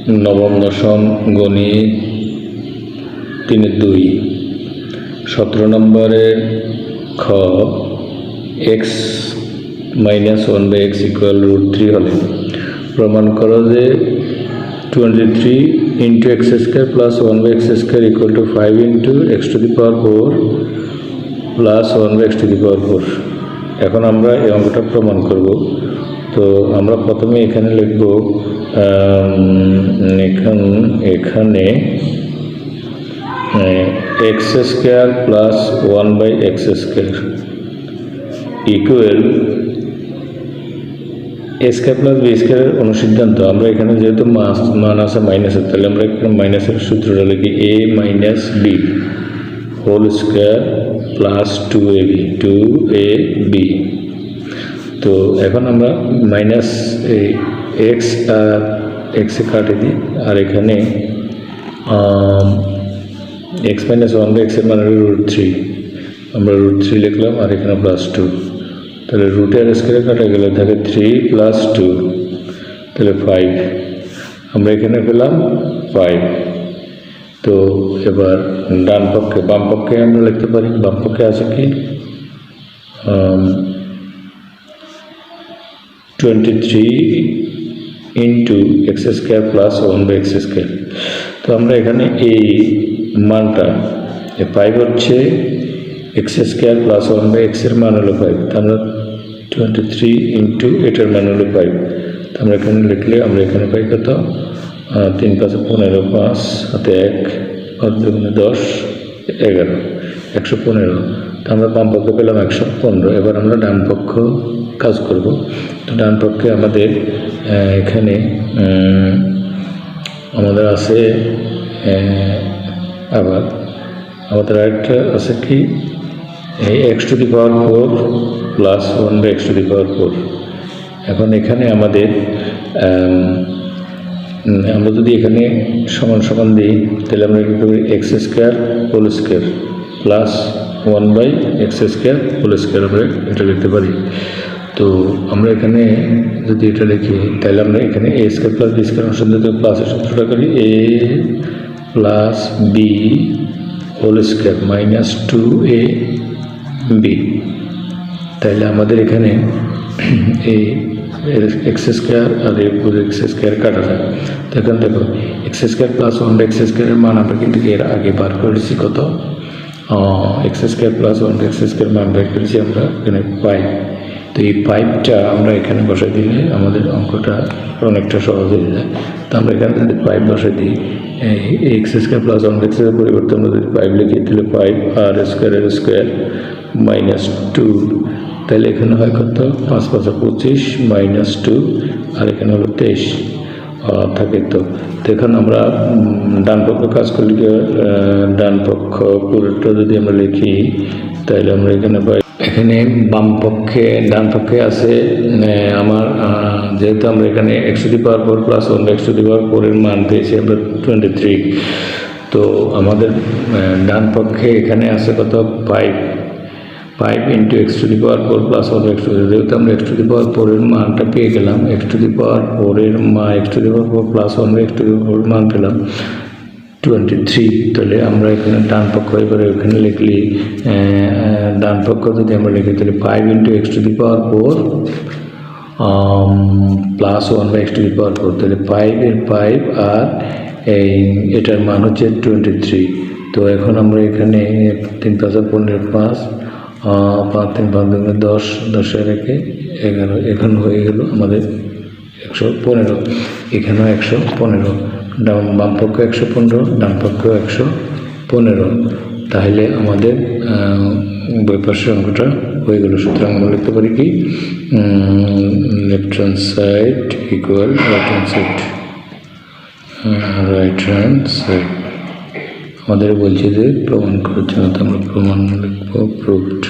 নবম দশম গণিত 3-2 17 নম্বরের খ x -1/x = √3 হলে প্রমাণ করো যে 23 × x² + 1/x² = 5 × x⁴ + 1/x⁴। এখন আমরা এই অঙ্কটা প্রমাণ করব। তো আমরা প্রথমে এখানে লিখব এখানে x² + 1/x² equal a² + b² এর অনুসিদ্ধান্ত। আমরা এখানে যেহেতু মান আছে মাইনাসের, তাহলে আমরা এখানে মাইনাসের সূত্রটা লিখি a - b whole square plus 2ab। তো এখন আমরা মাইনাস এক্স আর এক্সে কাটে দিই, আর এখানে x - 1/x এর মান হলো √3, আমরা √3 লিখলাম, আর এখানে +2। তাহলে রুটের স্কয়ারে কাটা গেলে থাকে 3 + 2, তাহলে 5। আমরা এখানে পেলাম 5। তো এবার ডান পক্ষে, বাম পক্ষে আমরা লিখতে পারি। বাম পক্ষে আছে কি 23 × x² + 1/x²। তো আমরা এখানে এই মানটা 5 হচ্ছে x² + 1/x এর মান হলো 5। তো আমরা 23 × এটার মান হলো 5। তো আমরা এখানে লিখলে আমরা এখানে পাই কত 3 × 5 = 15, 5 হাতে 1, 5 × 2 = 10, 11, 115। তো আমরা বাম পক্ষে পেলাম 115। এবার আমরা ডান পক্ষ কাজ করব। তো ডান পক্ষে আমাদের এখানে আমাদের আছে আবার আমাদের আরেকটা আছে কি এই x⁴ + 1/x⁴। এখন এখানে আমাদের আমরা যদি এখানে সমান সমান দিই, তাহলে আমরা লিখতে পারি x² whole square plus 1/x² whole square, আমরা এটা লিখতে পারি। তো আমরা এখানে যদি এটা লিখি, তাহলে আমরা এখানে a² + b² অনুসন্ধান প্লাসের সূত্রটা করি a + b whole square - 2ab। তাহলে আমাদের এখানে এই x² আর x² কাটা যায়। তো এখন দেখো x² + 1/x² এর মান আমরা কিন্তু এর আগে বার করেছি কত, x² + 1/x² মান বের করেছি আমরা এখানে 5। তো এই 5টা আমরা এখানে বসাই দিলে আমাদের অঙ্কটা অনেকটা সহজ হয়ে যায়। তো আমরা এখানে যদি 5 বসাই দিই, এই x² + 1/x² এর পরিবর্তে আমরা যদি 5 লিখি, তাহলে 5 আর স্কয়ারের স্কয়ার -2। তাহলে এখানে হয় কত 5 × 5 = 25 -2, আর এখানে হলো 23 থাকে। তো এখন আমরা ডান পক্ষ কাজ করলে ডান পক্ষ পুরোটা যদি আমরা লিখি, তাহলে আমরা এখানে পাই এখানে বাম পক্ষে ডান পক্ষে আছে আমার যেহেতু আমরা এখানে x⁴ + 1/x⁴ এর মান পেয়েছি আমরা 23। তো আমাদের ডান পক্ষে এখানে আছে কত 5 × x⁴ + 1/x⁴। যেহেতু আমরা x⁴ এর মানটা পেয়ে গেলাম, x⁴ এর মান x⁴ + 1/x⁴ মান পেলাম 23। তাহলে আমরা এখানে ডান পক্ষ এবারে ওখানে লিখলি ডান পক্ষ যদি আমরা লিখি, তাহলে 5 × x⁴ + 1/x⁴। তাহলে 5 এর 5 আর এটার মান হচ্ছে 23। তো এখন আমরা এখানে 3 × 5 = 15, 5 3 × 5 = 10, 10 রেখে 11। এখন হয়ে গেল আমাদের 115। এখানেও 115, বাম পক্ষ 115, ডান পক্ষ 115। তাহলে আমাদের বই পাশের অঙ্কটা হয়ে গেল। সুতরাং আমরা লিখতে পারি কি left hand side equal right hand side. Right hand side আমাদের বলছে যে প্রমাণ করার জন্য, তো আমরা প্রমাণ লিখব প্রুভড।